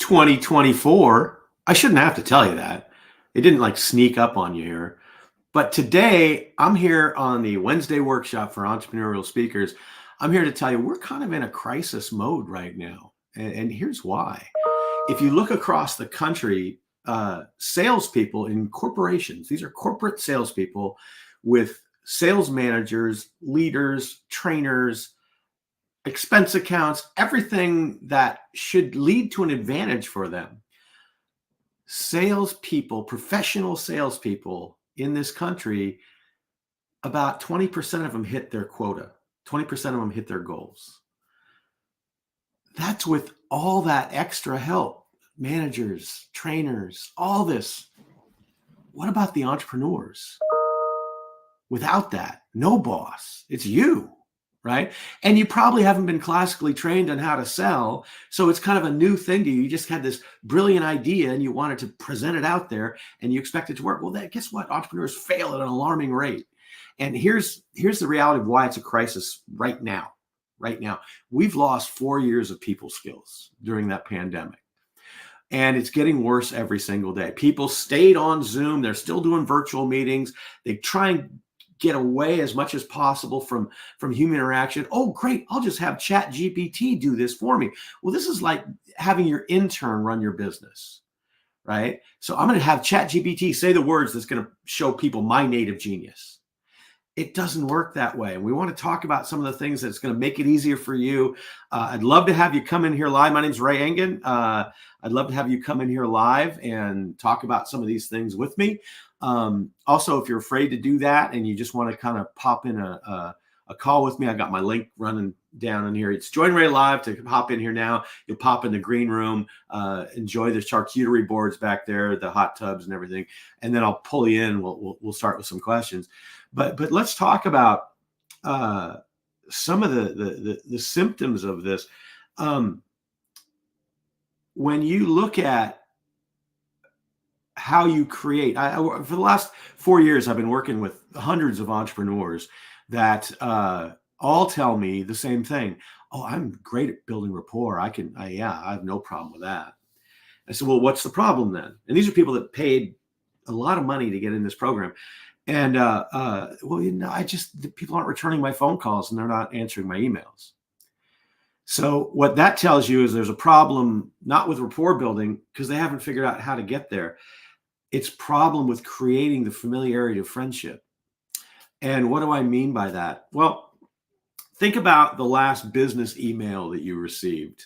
2024. I shouldn't have to tell you that. It didn't like sneak up on you here. But today I'm here on the Wednesday workshop for entrepreneurial speakers. I'm here to tell you we're kind of in a crisis mode right now. And here's why. If you look across the country, salespeople in corporations, these are corporate salespeople with sales managers, leaders, trainers, expense accounts, everything that should lead to an advantage for them. Salespeople, professional salespeople in this country, about 20% of them hit their quota. 20% of them hit their goals. That's with all that extra help, managers, trainers, all this. What about the entrepreneurs? Without that, no boss. It's you, right? And you probably haven't been classically trained on how to sell. So it's kind of a new thing to you. You just had this brilliant idea and you wanted to present it out there and you expect it to work. Well, guess what? Entrepreneurs fail at an alarming rate. And here's the reality of why it's a crisis right now. Right now, we've lost 4 years of people skills during that pandemic. And it's getting worse every single day. People stayed on Zoom. They're still doing virtual meetings. They try and get away as much as possible from human interaction. Oh, great. I'll just have ChatGPT do this for me. Well, this is like having your intern run your business, right? So I'm going to have ChatGPT say the words that's going to show people my native genius. It doesn't work that way. And we want to talk about some of the things that's going to make it easier for you. I'd love to have you come in here live. My name's Ray Engen. I'd love to have you come in here live and talk about some of these things with me. Also, if you're afraid to do that and you just want to kind of pop in a call with me, I got my link running down in here. It's Join Ray Live to hop in here now. You'll pop in the green room, enjoy the charcuterie boards back there, the hot tubs and everything. And then I'll pull you in. We'll start with some questions. But let's talk about some of the symptoms of this. When you look at how you create, for the last 4 years, I've been working with hundreds of entrepreneurs that all tell me the same thing. Oh, I'm great at building rapport. I have no problem with that. I said, well, what's the problem then? And these are people that paid a lot of money to get in this program. And, people aren't returning my phone calls and they're not answering my emails. So what that tells you is there's a problem, not with rapport building, because they haven't figured out how to get there. It's problem with creating the familiarity of friendship. And what do I mean by that? Well, think about the last business email that you received.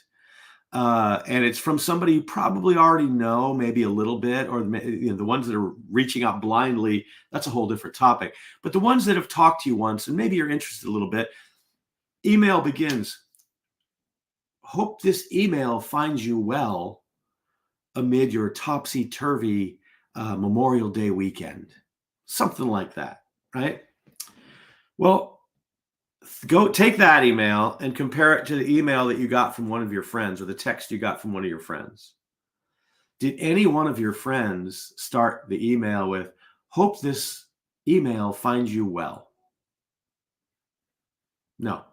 And it's from somebody you probably already know, maybe a little bit, or the ones that are reaching out blindly, that's a whole different topic. But the ones that have talked to you once, and maybe you're interested a little bit, email begins, hope this email finds you well amid your topsy-turvy Memorial Day weekend. Something like that, right? Well, go take that email and compare it to the email that you got from one of your friends or the text you got from one of your friends. Did any one of your friends start the email with, hope this email finds you well? No,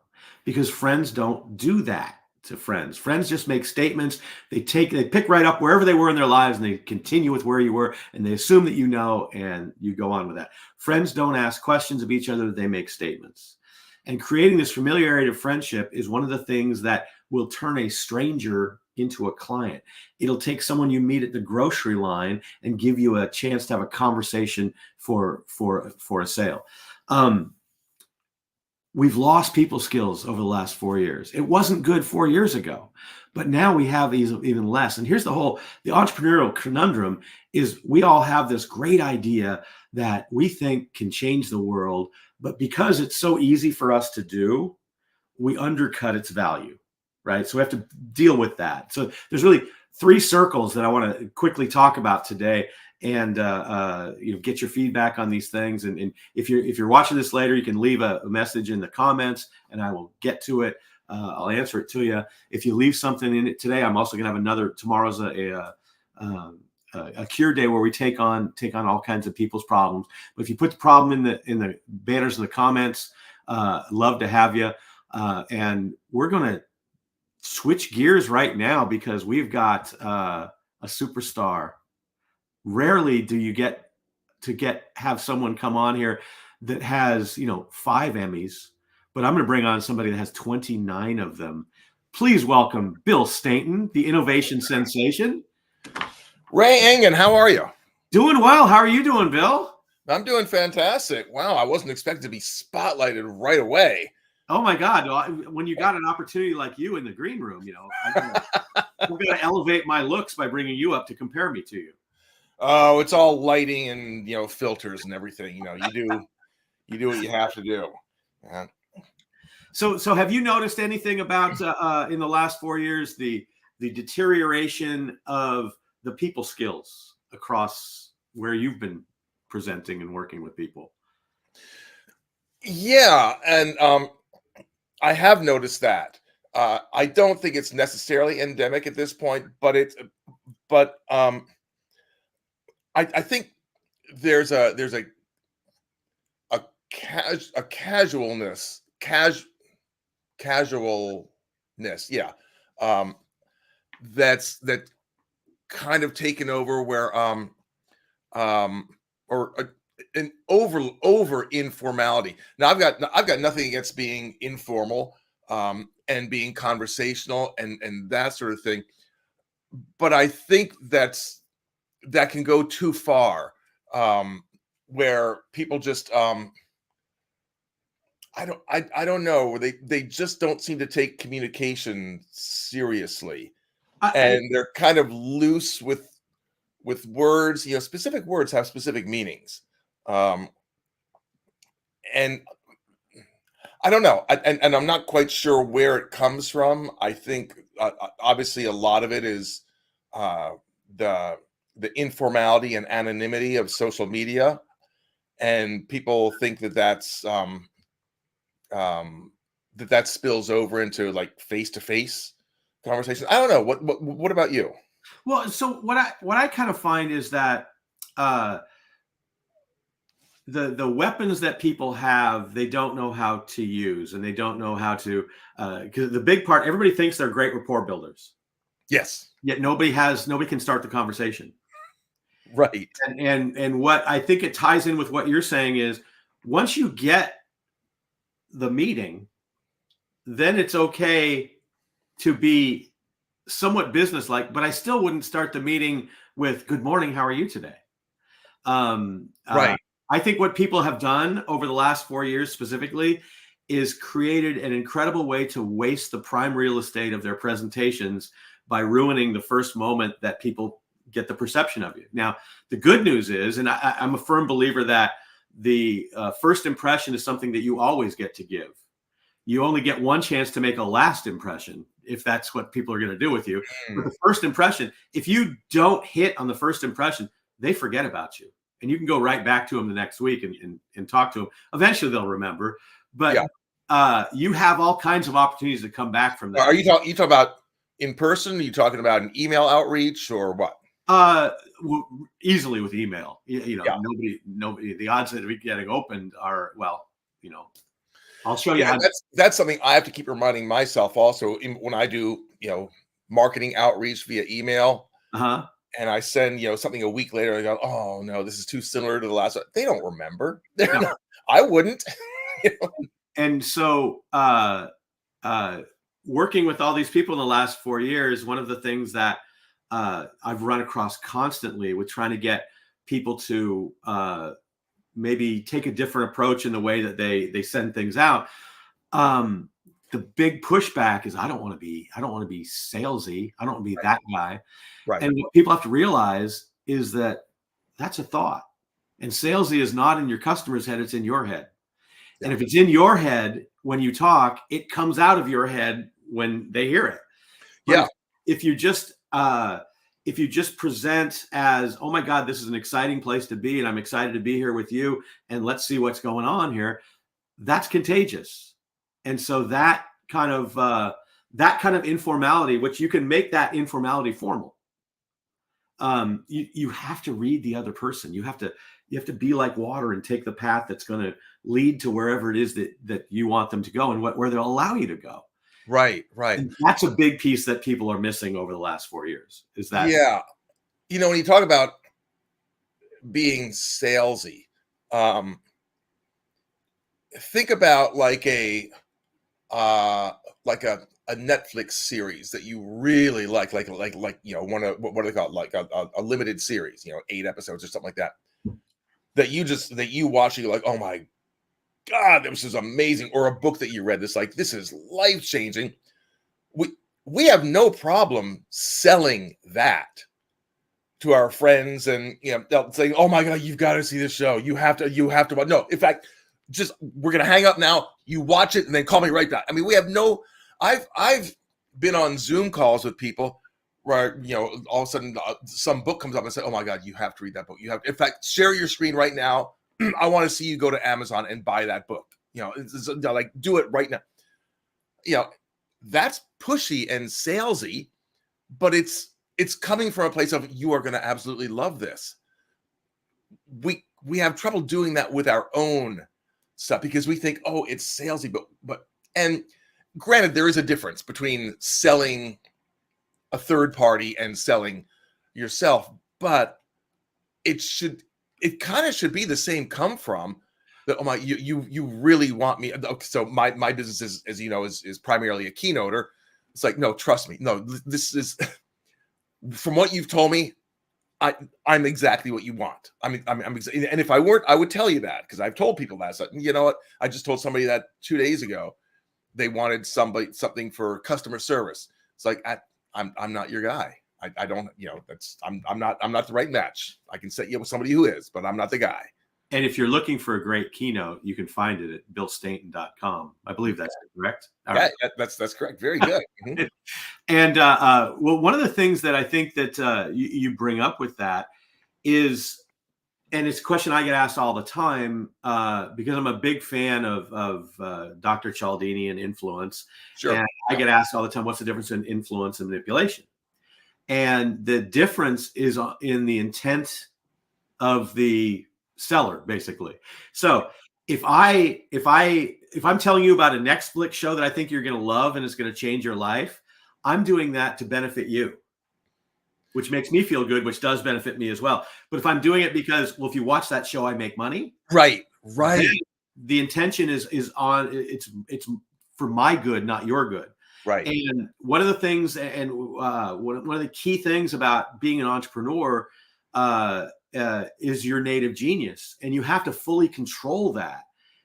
because friends don't do that to friends. Friends just make statements. They pick right up wherever they were in their lives and they continue with where you were and they assume that you know and you go on with that. Friends don't ask questions of each other. They make statements. And creating this familiarity of friendship is one of the things that will turn a stranger into a client. It'll take someone you meet at the grocery line and give you a chance to have a conversation for a sale. We've lost people skills over the last 4 years. It wasn't good 4 years ago, but now we have even less. And here's the entrepreneurial conundrum is we all have this great idea that we think can change the world, but because it's so easy for us to do, we undercut its value, right? So we have to deal with that. So there's really 3 circles that I want to quickly talk about today, and get your feedback on these things. And if you're watching this later, you can leave a message in the comments, and I will get to it. I'll answer it to you. If you leave something in it today, I'm also going to have tomorrow's a cure day where we take on all kinds of people's problems. But if you put the problem in the banners in the comments, love to have you. And we're going to switch gears right now because we've got a superstar. Rarely do you get to have someone come on here that has 5 Emmys, but I'm going to bring on somebody that has 29 of them. Please welcome Bill Stainton, the innovation sensation. Ray Engen, how are you? Doing well. How are you doing, Bill? I'm doing fantastic. Wow, I wasn't expecting to be spotlighted right away. Oh my God! When you got an opportunity like you in the green room, I'm going to elevate my looks by bringing you up to compare me to you. Oh, it's all lighting and filters and everything. You do what you have to do. Yeah. So have you noticed anything about in the last 4 years the deterioration of the people skills across where you've been presenting and working with people? Yeah, and I have noticed that. I don't think it's necessarily endemic at this point, but I think there's a casualness, yeah, that kind of taken over where or an over informality. Now I've got nothing against being informal and being conversational and that sort of thing, but I think that can go too far, where people just I don't know, they just don't seem to take communication seriously, and they're kind of loose with words. Specific words have specific meanings, and I don't know, and I'm not quite sure where it comes from. I think obviously a lot of it is the informality and anonymity of social media, and people think that spills over into like face-to-face conversation. I don't know. What about you? Well, so what I kind of find is that the weapons that people have, they don't know how to use, and they don't know how to because the big part, everybody thinks they're great rapport builders. Yes. Yet nobody can start the conversation. Right. And what I think it ties in with what you're saying is once you get the meeting, then it's okay to be somewhat businesslike, but I still wouldn't start the meeting with "Good morning, how are you today?" Right. I think what people have done over the last 4 years specifically is created an incredible way to waste the prime real estate of their presentations by ruining the first moment that people get the perception of you. Now, the good news is, and I'm a firm believer that the first impression is something that you always get to give. You only get one chance to make a last impression if that's what people are going to do with you. But the first impression, if you don't hit on the first impression, they forget about you. And you can go right back to them the next week and talk to them. Eventually they'll remember. But you have all kinds of opportunities to come back from that. Are you talking about in person? Are you talking about an email outreach or what? Easily with email. Nobody. The odds of it getting opened are I'll show you. That's something I have to keep reminding myself also when I do marketing outreach via email. And I send something a week later. I go, oh no, this is too similar to the last one. They don't remember. I wouldn't. And so working with all these people in the last 4 years, one of the things that I've run across constantly with trying to get people to maybe take a different approach in the way that they send things out. The big pushback is I don't want to be salesy. I don't want to be that guy. Right. And what people have to realize is that that's a thought. And salesy is not in your customer's head, it's in your head. Yeah. And if it's in your head when you talk, it comes out of your head when they hear it. But if you just present as, oh my God, this is an exciting place to be, and I'm excited to be here with you, and let's see what's going on here, that's contagious. And so that kind of informality, which you can make that informality formal. You have to read the other person. You have to be like water and take the path that's going to lead to wherever it is that you want them to go and where they'll allow you to go. Right, right. And that's a big piece that people are missing over the last 4 years, is that. Yeah. When you talk about being salesy, um, think about uh like a Netflix series that you really like one of what do they call it, like a limited series, 8 episodes or something like that, that you watch and you're like, oh my God, this is amazing. Or a book that you read this is life changing. We have no problem selling that to our friends, and they'll say, oh my God, you've got to see this show, you have to watch. No, in fact, just, we're gonna hang up now, you watch it and then call me right back. I mean, we have no, I've been on Zoom calls with people where all of a sudden some book comes up and say, oh my God, you have to read that book, in fact, share your screen right now. I want to see you go to Amazon and buy that book. It's like, do it right now. That's pushy and salesy, but it's coming from a place of, you are going to absolutely love this. We have trouble doing that with our own stuff because we think, oh, it's salesy, but and granted, there is a difference between selling a third party and selling yourself, but it kind of should be the same come from that. Oh my, you really want me. So my business is, as you know, is primarily a keynoter. It's like, no, trust me. No, this is, from what you've told me, I'm exactly what you want. I'm and if I weren't, I would tell you that, because I've told people that. So, you know what? I just told somebody that 2 days ago. They wanted something for customer service. It's like, I'm not your guy. I don't, I'm not the right match. I can set you up with somebody who is, but I'm not the guy. And if you're looking for a great keynote, you can find it at billstanton.com. I believe that's correct. All Yeah, right. that's correct. Very good. Mm-hmm. And well, one of the things that I think that you bring up with that is, and it's a question I get asked all the time, because I'm a big fan of Dr. Cialdini and influence. Sure. And I get asked all the time, what's the difference in influence and manipulation? And the difference is in the intent of the seller, basically. So if I'm telling you about a Netflix show that I think you're going to love and it's going to change your life, I'm doing that to benefit you, which makes me feel good, which does benefit me as well. But if I'm doing it because, well, if you watch that show, I make money. Right. The intention is on, it's for my good, not your good. Right. And one of the things, and one of the key things about being an entrepreneur is your native genius, and you have to fully control that.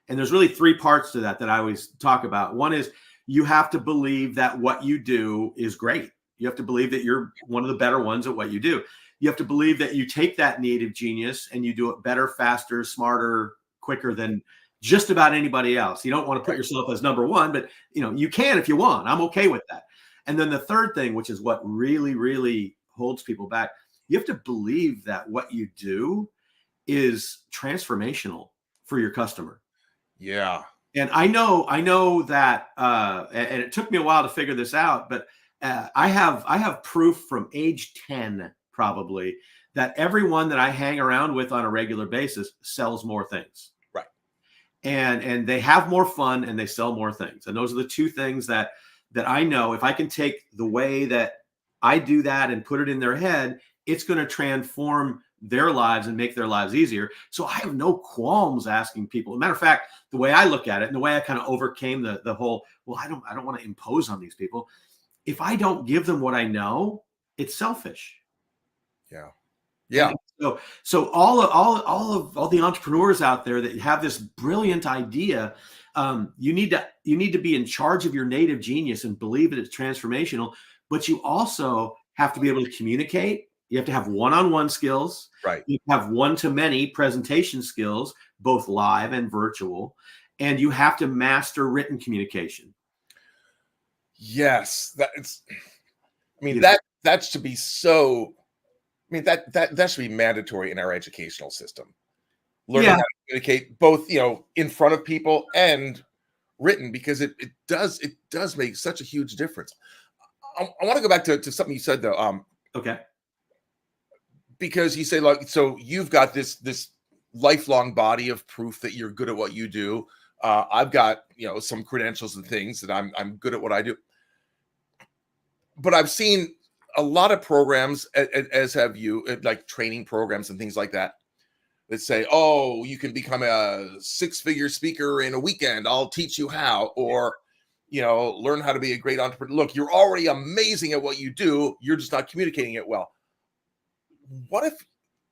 And there's really 3 parts to that I always talk about. One is, you have to believe that what you do is great. You have to believe that you're one of the better ones at what you do. You have to believe that you take that native genius and you do it better, faster, smarter, quicker than just about anybody else. You don't want to put yourself as number one, but you can if you want. I'm okay with that. And then the third thing, which is what really, really holds people back, you have to believe that what you do is transformational for your customer. Yeah. And I know that, and it took me a while to figure this out, but I have proof from age 10 probably that everyone that I hang around with on a regular basis sells more things. Right. And they have more fun and they sell more things. And those are the 2 things that I know, if I can take the way that I do that and put it in their head, it's going to transform their lives and make their lives easier. So I have no qualms asking people. As a matter of fact, the way I look at it and the way I kind of overcame the whole, well, I don't want to impose on these people. If I don't give them what I know, it's selfish. Yeah. Yeah. And so all the entrepreneurs out there that have this brilliant idea, you need to be in charge of your native genius and believe that it's transformational, but you also have to be able to communicate. You have to have one-on-one skills. Right. You have one-to-many presentation skills, both live and virtual, and you have to master written communication. Yes, that should be so. I mean, that should be mandatory in our educational system. Learning how to communicate both, in front of people and written, because it does make such a huge difference. I want to go back to something you said though. Okay. Because you say, like, so you've got this lifelong body of proof that you're good at what you do. I've got some credentials and things that I'm good at what I do. but I've seen a lot of programs, as have you, like training programs and things like that, that say, "Oh, you can become a six-figure speaker in a weekend. I'll teach you how," or learn how to be a great entrepreneur. Look, you're already amazing at what you do. You're just not communicating it well. What if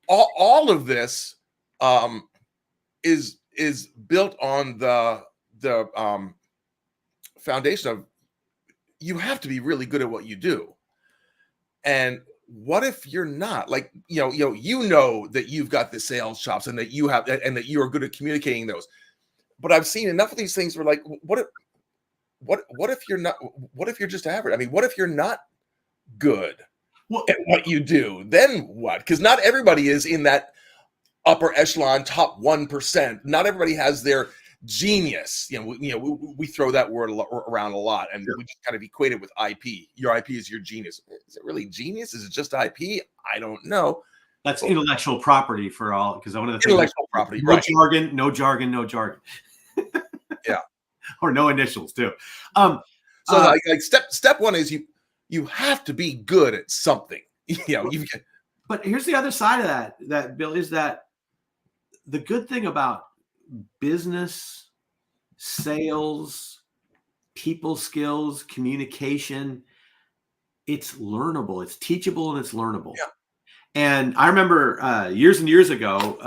all of this um, is built on the foundation of you have to be really good at what you do? And what if you're not? Like, that you've got the sales chops and that you have and that you are good at communicating those. But I've seen enough of these things where, like, what if you're not? What if you're just average? I mean, what if you're not good Well, at what you do? Then what? Because not everybody is in that upper echelon, top 1%. Not everybody has their genius. We throw that word around a lot, and sure. we just kind of equate it with IP. Your IP is your genius. Is it really genius? Is it just IP? I don't know. That's intellectual property for all, because one of the things, Intellectual property, no right? jargon, no jargon, no jargon, Yeah. or no initials too. So like step one is you have to be good at something. You've got, But here's the other side of that Bill, is that the good thing about business, sales, people skills, communication, it's learnable, it's teachable, and it's learnable. yeah. And I remember years and years ago,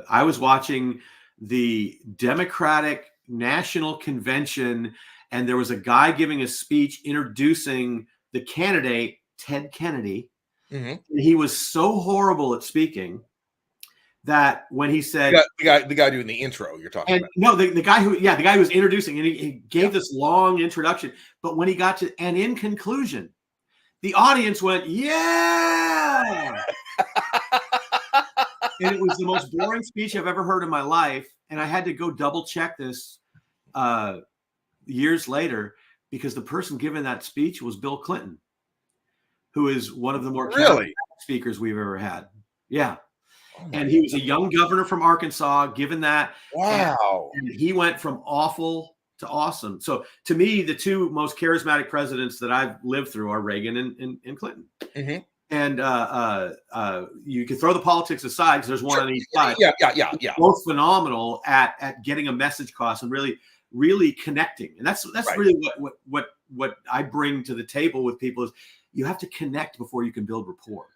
I was watching the Democratic National Convention, and there was a guy giving a speech introducing the candidate, Ted Kennedy. Mm-hmm. And he was so horrible at speaking that when he said, The guy doing the intro you're talking about. no, the guy who was introducing, and he gave this long introduction, but when he got to, and in conclusion, the audience went, yeah. And it was the most boring speech I've ever heard in my life. And I had to go double check this years later, because the person giving that speech was Bill Clinton, who is one of the more Really? speakers we've ever had. Yeah. Oh And he was a young governor from Arkansas, given that. Wow. And he went from awful to awesome. So to me, the two most charismatic presidents that I've lived through are Reagan and Clinton. Mm-hmm. And you can throw the politics aside, because there's one on each side. Yeah. Both phenomenal at getting a message across and really connecting. And that's Right. really what I bring to the table with people, is you have to connect before you can build rapport.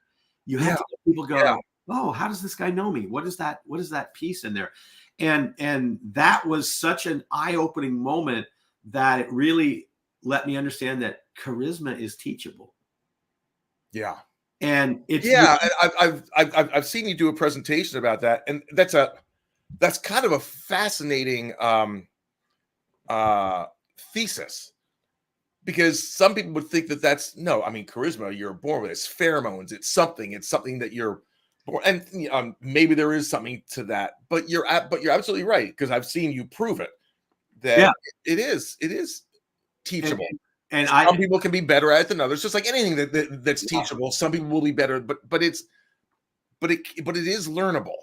You have to let people go, oh, how does this guy know me? What is that piece in there? And that was such an eye-opening moment that it really let me understand that charisma is teachable. Yeah. And it's I've seen you do a presentation about that, and that's kind of a fascinating thesis, because some people would think that that's no. I mean, charisma, you're born with it. It's pheromones. It's something that you're born, and maybe there is something to that. But you're absolutely right, because I've seen you prove it that it is teachable. And some people can be better at it than others, just like anything that's teachable. Some people will be better, but it is learnable.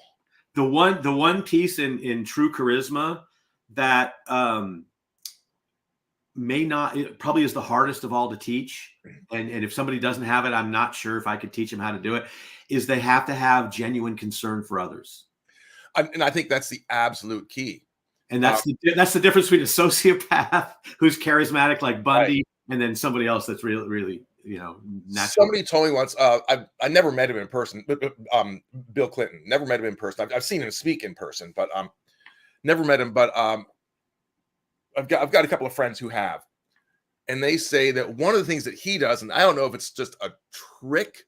The one piece in true charisma that it probably is the hardest of all to teach, and if somebody doesn't have it, I'm not sure if I could teach them how to do it, is they have to have genuine concern for others. And I think that's the absolute key. And that's the difference between a sociopath who's charismatic like Bundy, right, and then somebody else that's really natural. Somebody told me once, I never met him in person, but Bill Clinton, never met him in person. I've seen him speak in person, but never met him. But I've got a couple of friends who have, and they say that one of the things that he does, and I don't know if it's just a trick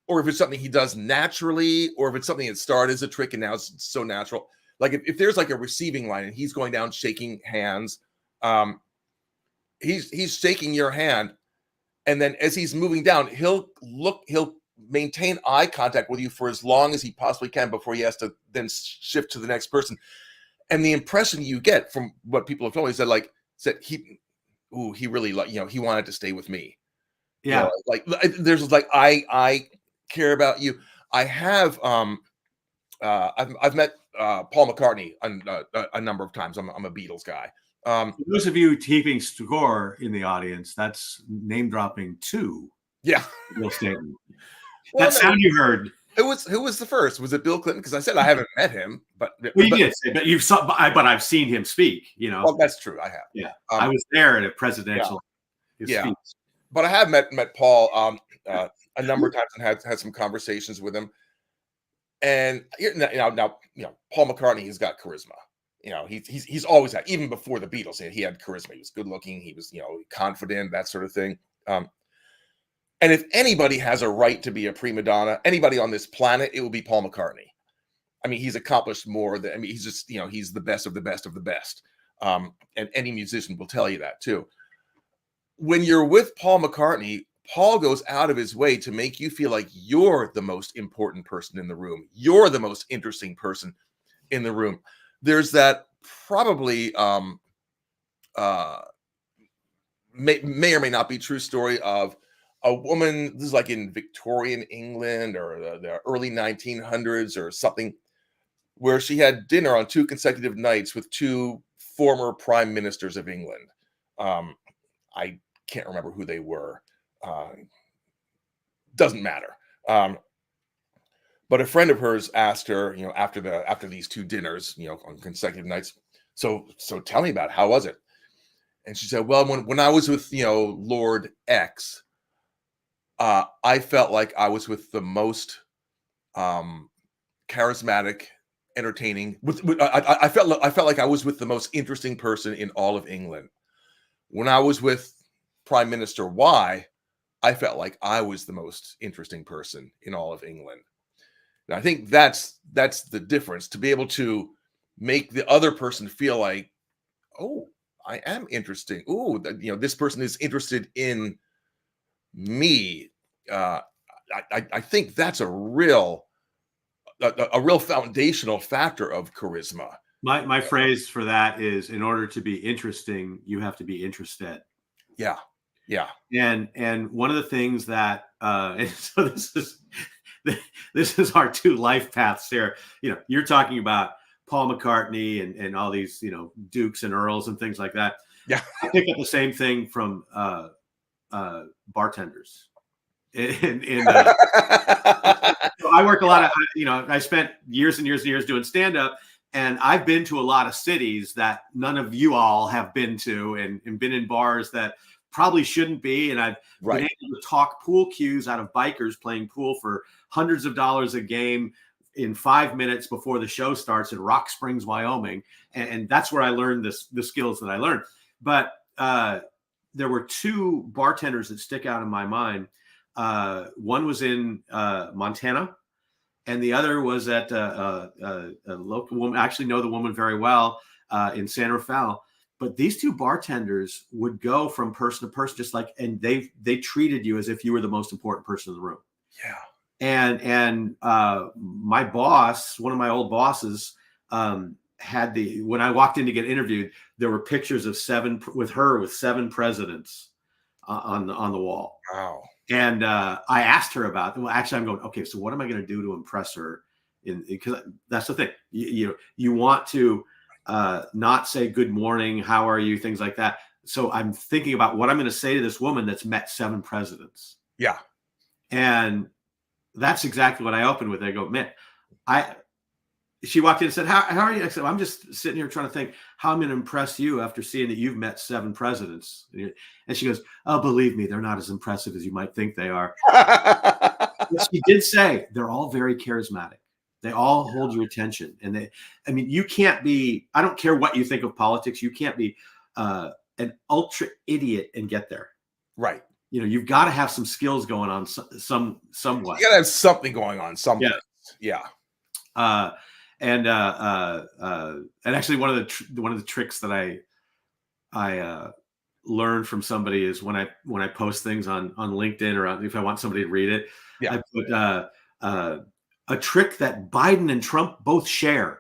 or if it's something he does naturally, or if it's something that started as a trick and now it's so natural. Like if there's like a receiving line and he's going down shaking hands, he's shaking your hand, and then as he's moving down, he'll maintain eye contact with you for as long as he possibly can before he has to then shift to the next person. And the impression you get from what people have told me is that he really he wanted to stay with me. Yeah, there's like I care about you. I have I've met Paul McCartney a number of times. I'm a Beatles guy. For those of you keeping score in the audience, that's name dropping 2 Yeah. Bill Stanton. Well, That no, sound you heard. who was the first? Was it Bill Clinton? Because I said I haven't met him, Well, you did say, but you've saw, but I've seen him speak. You know, well, that's true. I have. yeah, I Um, was there at a yeah, presidential yeah. speech. But I have met Paul a number of times and had some conversations with him. And Paul McCartney has got charisma. He's always had, even before the Beatles, he had charisma. He was good looking. He was confident, that sort of thing. And if anybody has a right to be a prima donna, anybody on this planet, it will be Paul McCartney. I mean, he's accomplished more than, I mean, he's just, he's the best of the best of the best. And any musician will tell you that too. When you're with Paul McCartney, Paul goes out of his way to make you feel like you're the most important person in the room. You're the most interesting person in the room. There's that probably may or may not be true story of a woman. This is like in Victorian England or the early 1900s or something, where she had dinner on 2 consecutive nights with 2 former prime ministers of England. I can't remember who they were. Doesn't matter. But a friend of hers asked her, after these 2 dinners, on consecutive nights, so tell me about it. How was it? And she said, well, when I was with, Lord X, I felt like I was with the most charismatic, entertaining. I felt like I was with the most interesting person in all of England. When I was with Prime Minister Y, I felt like I was the most interesting person in all of England. And I think that's the difference, to be able to make the other person feel like, oh, I am interesting. Oh, this person is interested in me. I think that's a real foundational factor of charisma. My phrase for that is, in order to be interesting, you have to be interested. Yeah. Yeah. And one of the things that and so this is our 2 life paths here. You're talking about Paul McCartney and all these, dukes and earls and things like that. Yeah. I pick up the same thing from bartenders. So I work a lot of, I spent years and years and years doing stand-up, and I've been to a lot of cities that none of you all have been to, and been in bars that probably shouldn't be. And I've been able to talk pool cues out of bikers playing pool for hundreds of dollars a game in 5 minutes before the show starts in Rock Springs, Wyoming. And that's where I learned the skills that I learned. But there were 2 bartenders that stick out in my mind. One was in Montana, and the other was at a local woman. I actually know the woman very well, in San Rafael. But these 2 bartenders would go from person to person, just like, and they treated you as if you were the most important person in the room. Yeah. And my boss, one of my old bosses, had when I walked in to get interviewed, there were pictures of 7 presidents on the wall. Wow. And I asked her about them. Well, actually, I'm going, okay, so what am I going to do to impress her? Because that's the thing. You want to not say good morning, how are you, things like that. So I'm thinking about what I'm going to say to this woman that's met 7 presidents. Yeah. And that's exactly what I opened with. I go, man, she walked in and said, how are you? I said, I'm just sitting here trying to think how I'm going to impress you after seeing that you've met 7 presidents. And she goes, oh, believe me, they're not as impressive as you might think they are. But she did say they're all very charismatic. They all hold your attention. And you can't be, I don't care what you think of politics. You can't be an ultra idiot and get there. Right. You've got to have some skills going on somewhat. You got to have something going on. Something. Yeah. And actually one of the tricks that I learned from somebody is when I post things on LinkedIn, or if I want somebody to read it, I put a trick that Biden and Trump both share,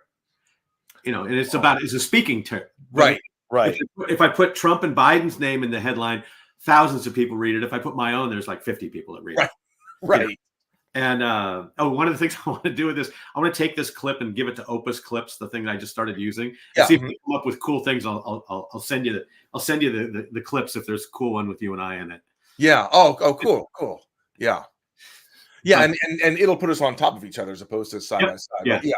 and it's a speaking trick. Right. If I put Trump and Biden's name in the headline, thousands of people read it. If I put my own, there's like 50 people that read it. Right. And one of the things I want to do with this, I want to take this clip and give it to Opus Clips, the thing that I just started using. See if we come up with cool things. I'll send you the clips if there's a cool one with you and I in it. Yeah. Oh, cool. Yeah. Yeah, But and it'll put us on top of each other as opposed to side yep, by side. yeah. But yeah,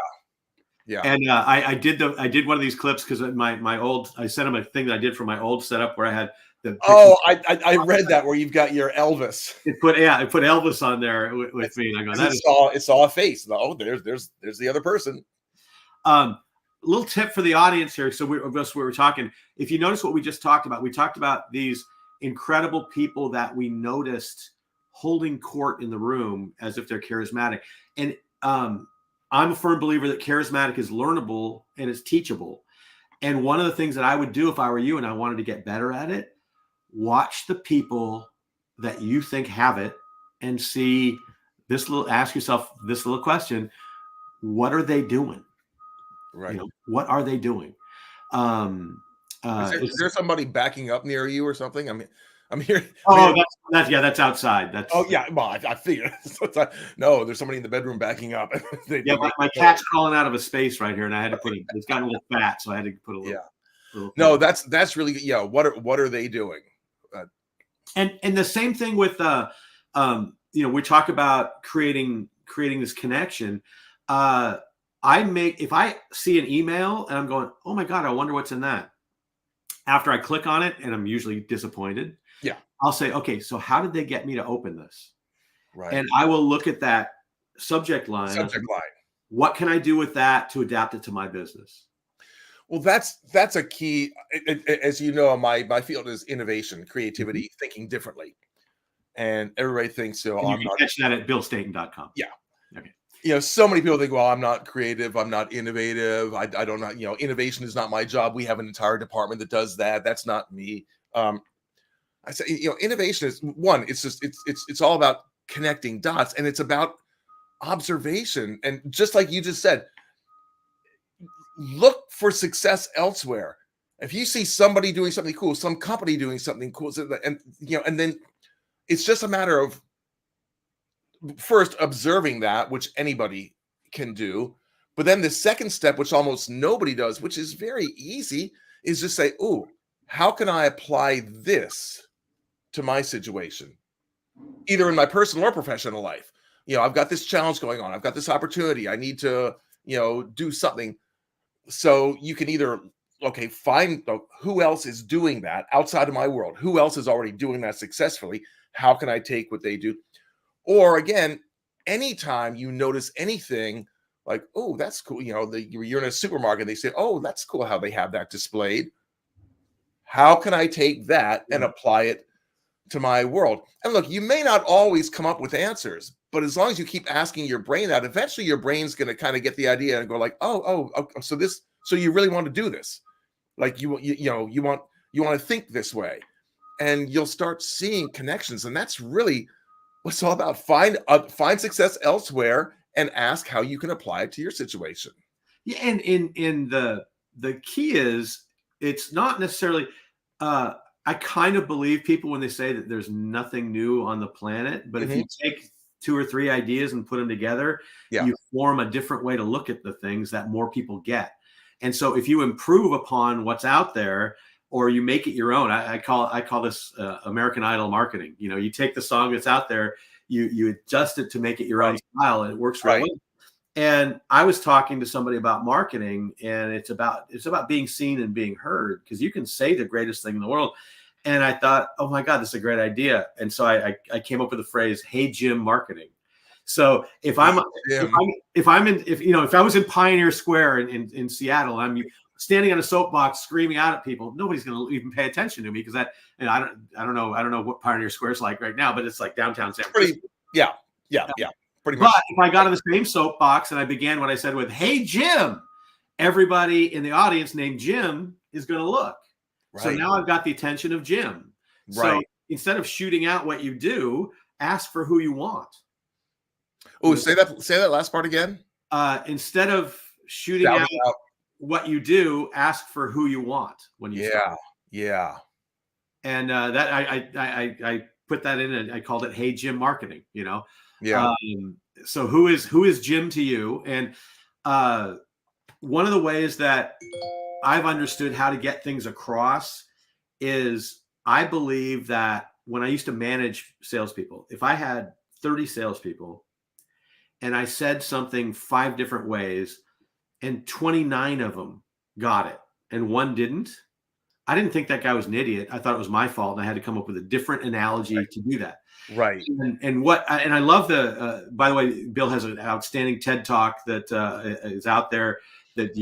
yeah. And I did one of these clips because my old, I sent him a thing that I did for my old setup where I had the picture. Oh, I read that where you've got your Elvis. I put Elvis on there with me, and I go, that is It saw a face. Oh, there's the other person. Little tip for the audience here. So we were talking. If you notice what we just talked about, we talked about these incredible people that we noticed holding court in the room as if they're charismatic. And I'm a firm believer that charismatic is learnable and it's teachable. And one of the things that I would do if I were you and I wanted to get better at it, watch the people that you think have it and ask yourself this little question: what are they doing? Right. What are they doing? Is there somebody backing up near you or something? I mean, I'm here. Oh, that's outside. That's Oh yeah. Well, I figured. No, there's somebody in the bedroom backing up. yeah. My cat's crawling out of a space right here, and I had to put it. It's gotten a little fat, so I had to put a little. Yeah. Little No, that's really good. Yeah. What are they doing? And the same thing with we talk about creating this connection. If I see an email and I'm going, oh my God, I wonder what's in that. After I click on it, and I'm usually disappointed. Yeah. I'll say, okay, so how did they get me to open this? Right. And I will look at that subject line. What can I do with that to adapt it to my business? Well, that's a key. As you know, my field is innovation, creativity, thinking differently. And everybody thinks, you can catch that at billstaton.com. Yeah. Okay. So many people think, well, I'm not creative, I'm not innovative, I don't know, innovation is not my job. We have an entire department that does that. That's not me. I say, innovation is one, it's all about connecting dots, and it's about observation. And just like you just said, look for success elsewhere. If you see somebody doing something cool, some company doing something cool, and then it's just a matter of first observing that, which anybody can do. But then the second step, which almost nobody does, which is very easy, is just say, oh, how can I apply this to my situation, either in my personal or professional life? I've got this challenge going on. I've got this opportunity. I need to, do something. So you can either, find who else is doing that outside of my world. Who else is already doing that successfully? How can I take what they do? Or again, anytime you notice anything like, oh, that's cool. You're in a supermarket. They say, oh, that's cool how they have that displayed. How can I take that and apply it to my world? And look, you may not always come up with answers, but as long as you keep asking your brain that, eventually your brain's going to kind of get the idea and go like, so you really want to do this. Like you want to think this way, and you'll start seeing connections. And that's really what it's all about. Find success elsewhere and ask how you can apply it to your situation. Yeah, and in the key is, it's not necessarily. I kind of believe people when they say that there's nothing new on the planet, but if you take 2 or 3 ideas and put them together, you form a different way to look at the things that more people get. And so if you improve upon what's out there, or you make it your own, I call this American Idol marketing. You take the song that's out there, you adjust it to make it your own style, and it works really well. And I was talking to somebody about marketing, and it's about being seen and being heard, because you can say the greatest thing in the world. And I thought, oh my God, this is a great idea. And so I came up with the phrase, "Hey Jim marketing." So if I was in Pioneer Square in Seattle, and I'm standing on a soapbox screaming out at people, nobody's going to even pay attention to me, because I don't know what Pioneer Square is like right now, but it's like downtown San Francisco. Yeah, pretty much. But if I got on the same soapbox and I began what I said with, "Hey Jim," everybody in the audience named Jim is going to look. Right. So now I've got the attention of Jim. Right. So instead of shooting out what you do, ask for who you want. Oh, say that last part again. Instead of shooting out what you do, ask for who you want when you start. Yeah. And that I put that in, and I called it "Hey Jim marketing." Yeah. So who is Jim to you? And one of the ways that I've understood how to get things across is, I believe that when I used to manage salespeople, if I had 30 salespeople, and I said something 5 different ways, and 29 of them got it, and one didn't, I didn't think that guy was an idiot. I thought it was my fault, and I had to come up with a different analogy to do that. Right. And I love by the way, Bill has an outstanding TED Talk that is out there that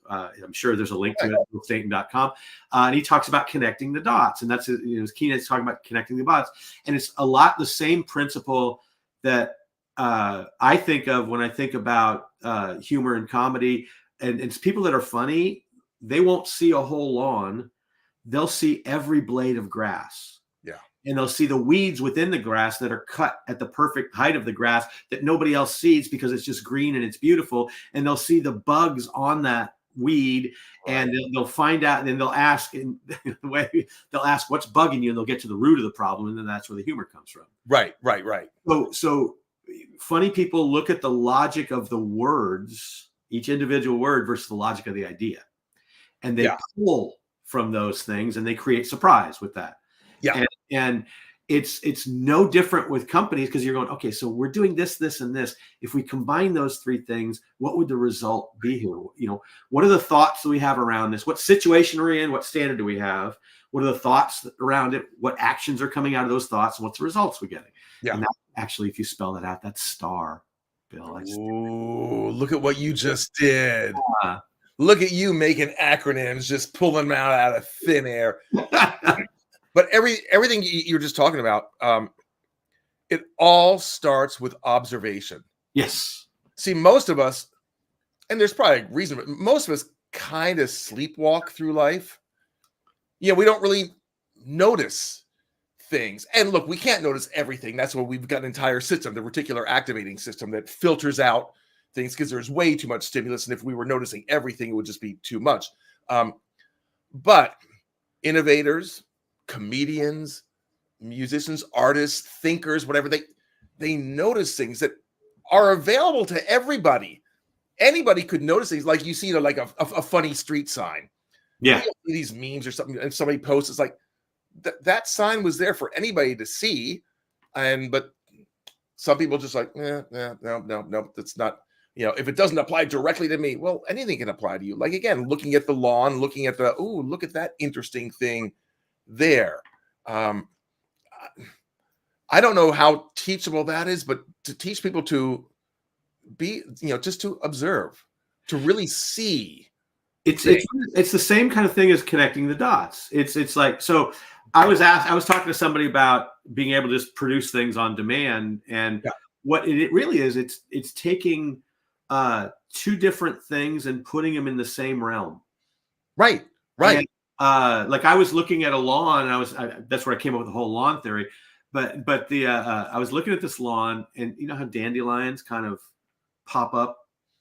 I'm sure there's a link to it at billstaton.com. And he talks about connecting the dots, and that's his key. He's talking about connecting the dots, and it's a lot the same principle that I think of when I think about humor and comedy. And it's people that are funny. They won't see a whole lawn. They'll see every blade of grass. Yeah. And they'll see the weeds within the grass that are cut at the perfect height of the grass that nobody else sees because it's just green and it's beautiful. And they'll see the bugs on that weed, and they'll find out, and then they'll ask in the way they'll ask what's bugging you, and they'll get to the root of the problem. And then that's where the humor comes from. Right. So funny people look at the logic of the words, each individual word versus the logic of the idea. And they pull from those things, and they create surprise with that. Yeah. And it's no different with companies, because you're going, okay, so we're doing this, this, and this. If we combine those 3 things, what would the result be here? What are the thoughts that we have around this? What situation are we in? What standard do we have? What are the thoughts around it? What actions are coming out of those thoughts? And what's the results we're getting? Yeah. And that, actually, if you spell that out, that's STAR, Bill. Ooh, look at what you just did. Look at you making acronyms, just pulling them out of thin air. But everything you're just talking about, it all starts with observation. Yes. See, most of us, and there's probably a reason, but most of us kind of sleepwalk through life. We don't really notice things. And look, we can't notice everything. That's why we've got an entire system, the reticular activating system, that filters out things because there's way too much stimulus. And if we were noticing everything, it would just be too much. But innovators, comedians, musicians, artists, thinkers, whatever, they notice things that are available to everybody. Anybody could notice things, like you see like a funny street sign. Yeah. These memes or something, and somebody posts, it's like that sign was there for anybody to see. But some people just like, no, that's not, if it doesn't apply directly to me, well, anything can apply to you. Like, again, looking at the lawn, looking at look at that interesting thing there. I don't know how teachable that is, but to teach people to be, just to observe, to really see. It's the same kind of thing as connecting the dots. It's like, so I was talking to somebody about being able to just produce things on demand, and what it really is, it's taking 2 different things and putting them in the same realm. Right. And, like I was looking at a lawn, and that's where I came up with the whole lawn theory. But I was looking at this lawn, and you know how dandelions kind of pop up?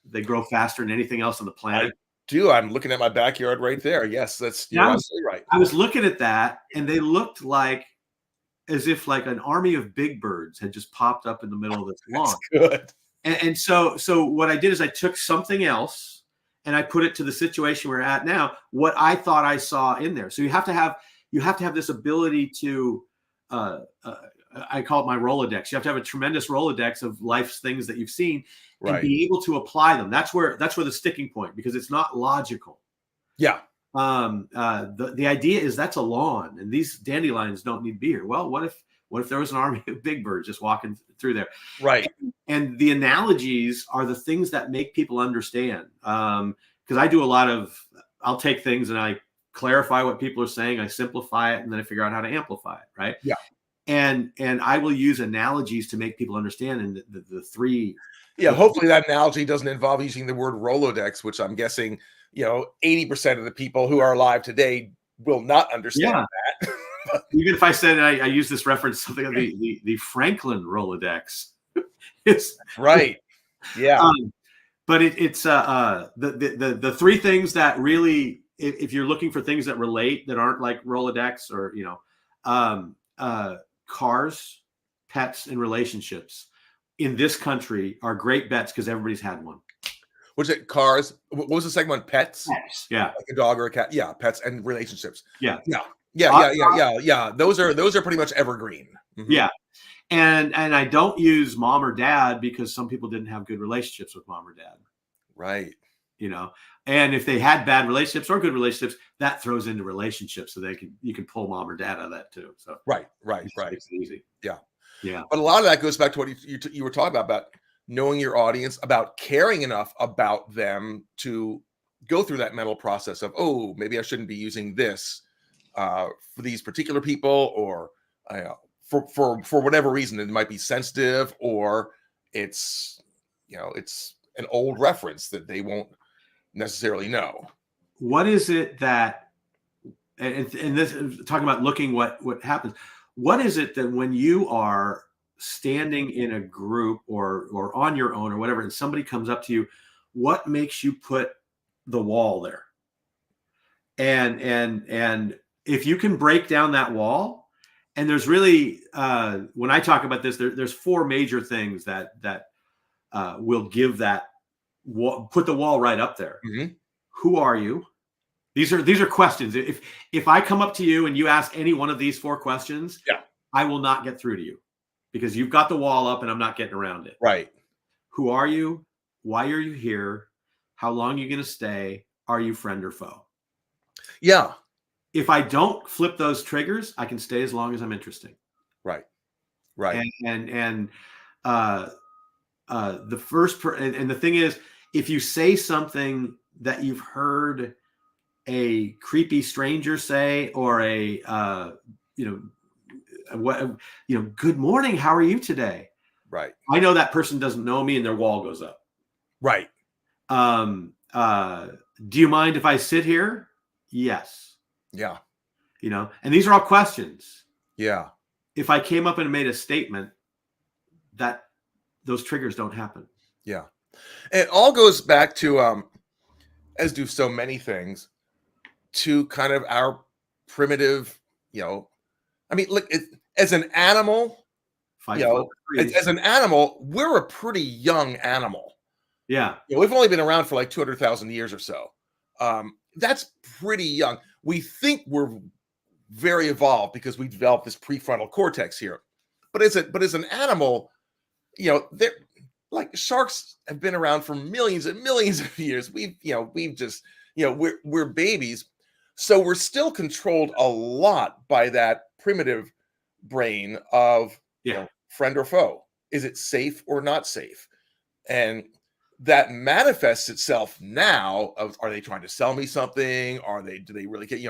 They grow faster than anything else on the planet. I'm looking at my backyard right there. Yes, you're absolutely right. I was looking at that, and they looked like as if like an army of big birds had just popped up in the middle of this lawn. That's good. And so what I did is I took something else and I put it to the situation we're at now, what I thought I saw in there. So you have to have this ability to I call it my Rolodex. You have to have a tremendous Rolodex of life's things that you've seen, and be able to apply them. That's where the sticking point, because it's not logical. Yeah. The idea is that's a lawn, and these dandelions don't need to be here. Well, what if there was an army of big birds just walking through there? Right. And the analogies are the things that make people understand. Because I do I'll take things and I clarify what people are saying, I simplify it, and then I figure out how to amplify it. Right. Yeah. And I will use analogies to make people understand. And the 3. Yeah. Hopefully that analogy doesn't involve using the word Rolodex, which I'm guessing, 80% of the people who are alive today will not understand that. Even if I said I use this reference, something of the Franklin Rolodex. It's right. Yeah. But it's the 3 things that really, if you're looking for things that relate, that aren't like Rolodex or, cars, pets, and relationships in this country are great bets because everybody's had one. Was it cars? What was the second one? Pets? Yeah. Like a dog or a cat. Yeah. Pets and relationships. Yeah. Those are pretty much evergreen. Mm-hmm. Yeah. And I don't use mom or dad because some people didn't have good relationships with mom or dad, Right. you know. And if they had bad relationships or good relationships, that throws into relationships, so you can pull mom or dad out of that too. So Right. it Right. just Right. makes it easy. Yeah. Yeah. But a lot of that goes back to what you were talking about knowing your audience, about caring enough about them to go through that mental process of, oh, maybe I shouldn't be using this for these particular people, or for whatever reason, it might be sensitive, or it's it's an old reference that they won't necessarily know. What is it that, and this talking about looking what happens, what is it that when you are standing in a group or on your own or whatever, and somebody comes up to you, what makes you put the wall there? And if you can break down that wall, and there's really when I talk about this, there's four major things that will give that put the wall right up there. Hmm. Who are you? These are questions. If I come up to you and you ask any one of these four questions, Yeah. I will not get through to you because you've got the wall up and I'm not getting around it. Right. Who are you? Why are you here? How long are you going to stay? Are you friend or foe? Yeah. If I don't flip those triggers, I can stay as long as I'm interesting. Right. Right. And uh, the and the thing is, if you say something that you've heard a creepy stranger say, or a you know what good morning, how are you today? Right. I know that person doesn't know me, and their wall goes up. Right. Um, uh, do you mind if I sit here? Yes. Yeah. And these are all questions. Yeah. If I came up and made a statement, that those triggers don't happen. Yeah. And it all goes back to as do so many things, to kind of our primitive, I mean, look, as an animal, Fight, flight, freeze. as an animal, we're a pretty young animal. Yeah. We've only been around for like 200,000 years or so. That's pretty young. We think we're very evolved because we developed this prefrontal cortex here. But as an animal, they're like, sharks have been around for millions and millions of years. We've just, we're babies. So we're still controlled a lot by that primitive brain of, Yeah. friend or foe. Is it safe or not safe? And that manifests itself now of, are they trying to sell me something? Do they really get,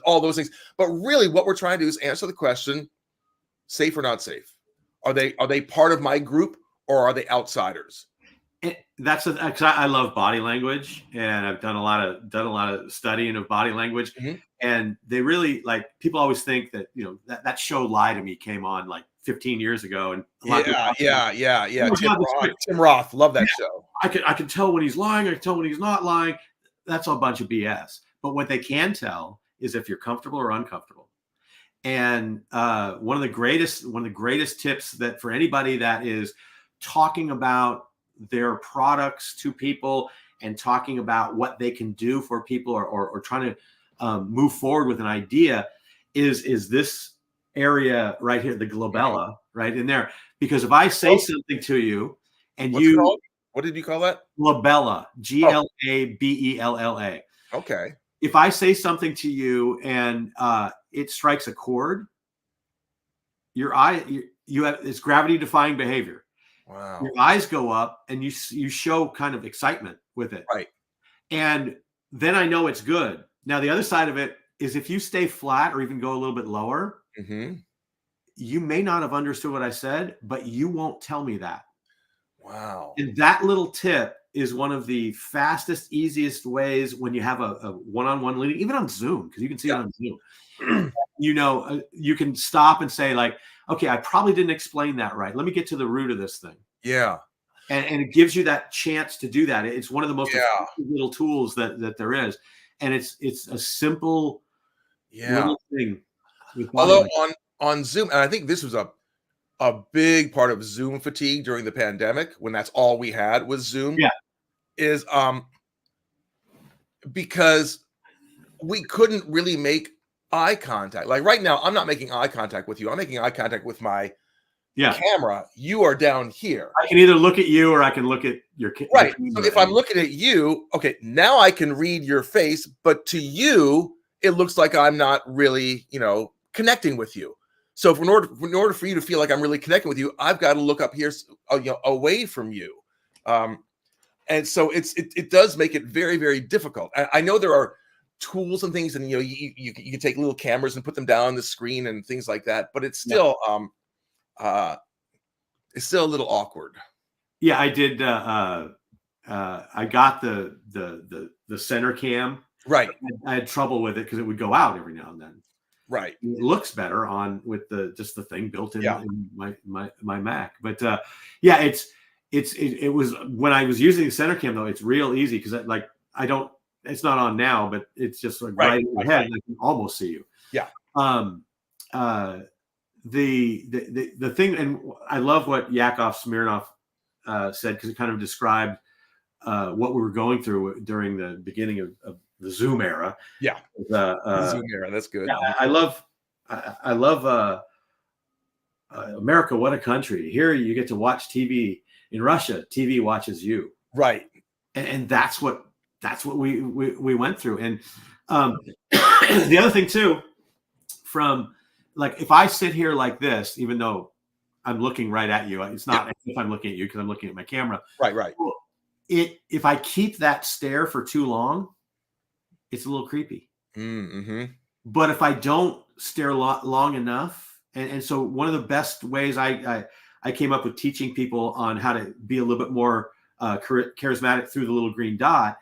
all those things? But really what we're trying to do is answer the question, safe or not safe? Are they part of my group, or are they outsiders? I love body language, and I've done a lot of studying of body language. Mhm. And they really, like, people always think that that show Lie to Me came on like 15 years ago, and a lot of people Yeah. "Oh my God, that's great." Tim Roth, love that Yeah. show. I can tell when he's lying. I can tell when he's not lying. That's a bunch of BS. But what they can tell is if you're comfortable or uncomfortable. And one of the greatest tips that for anybody that is talking about their products to people and talking about what they can do for people, or trying to move forward with an idea, is this area right here, the glabella, right in there. Because if I say something to you and What's it you called? What did you call that? glabella, Oh, Glabella. okay. If I say something to you and it strikes a chord, you have it's gravity defying behavior. Your Wow. eyes go up and you show kind of excitement with it. Right. And then I know it's good. Now the other side of it is, if you stay flat or even go a little bit lower, Hmm. you may not have understood what I said, but you won't tell me that. Wow. And that little tip is one of the fastest, easiest ways when you have a one-on-one meeting, even on Zoom, because you can see it Yeah. on Zoom. You can stop and say, like, okay, I probably didn't explain that right. Let me get to the root of this thing. Yeah. And it gives you that chance to do that. It's one of the most Yeah. effective little tools that there is. And it's a simple Yeah. little thing with body Although language. on Zoom, and I think this was a big part of Zoom fatigue during the pandemic, when that's all we had was Zoom, Yeah. is because we couldn't really make eye contact. Like right now, I'm not making eye contact with you. I'm making eye contact with my Yeah. camera, you are down here. I can either look at you or I can look at your Right. camera. So if I'm looking at you, okay, now I can read your face, but to you, it looks like I'm not really, connecting with you. So if in order for you to feel like I'm really connecting with you, I've got to look up here, away from you. Um, and so it does make it very, very difficult. I know there are tools and things, and you can take little cameras and put them down on the screen and things like that, but Yeah. uh, it's still a little awkward. Yeah, I did. I got the center cam. Right. I had trouble with it because it would go out every now and then. Right. It looks better on with just the thing built in, Yeah. in my Mac. But yeah, it was when I was using the center cam though. It's real easy because I don't. It's not on now, but it's just like right in your head, and I can almost see you. Yeah. Um, the thing, and I love what Yakov Smirnov said because it kind of described what we were going through during the beginning of the Zoom era. Yeah. Zoom era. That's good. Yeah, I love America. What a country! Here you get to watch TV. In Russia, TV watches you. Right. And that's what we went through. And the other thing too, from like if I sit here like this, even though I'm looking right at you, it's not as if I'm looking at you because I'm looking at my camera. Right. If I keep that stare for too long, it's a little creepy. Mm-hmm. But if I don't stare long enough, and so one of the best ways I came up with teaching people on how to be a little bit more charismatic through the little green dot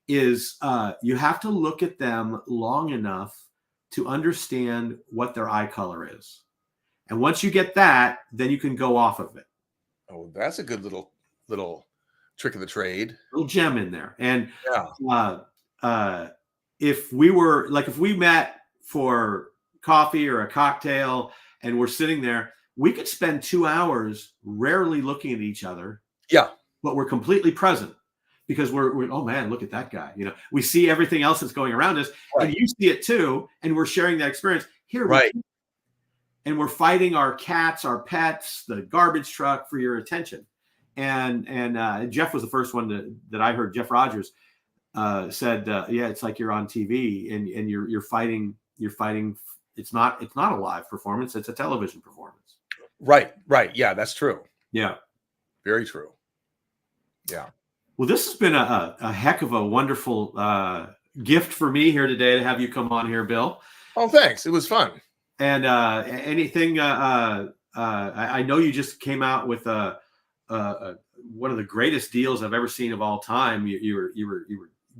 is you have to look at them long enough to understand what their eye color is. And once you get that, then you can go off of it. Oh, that's a good little trick of the trade. Little gem in there. And yeah. If we met for coffee or a cocktail and we're sitting there, we could spend 2 hours rarely looking at each other. Yeah. But we're completely present because we're oh man, look at that guy. We see everything else that's going around us, and you see it too, and we're sharing that experience. Here we and we're fighting our cats, our pets, the garbage truck for your attention. And Jeff was the first one that I heard. Jeff Rogers said, "Yeah, it's like you're on TV and you're fighting. You're fighting. It's not a live performance. It's a television performance." Right. Yeah, that's true. Yeah, very true. Yeah. Well, this has been a heck of a wonderful gift for me here today to have you come on here, Bill. Oh, thanks. It was fun. And anything? I know you just came out with one of the greatest deals I've ever seen of all time. You were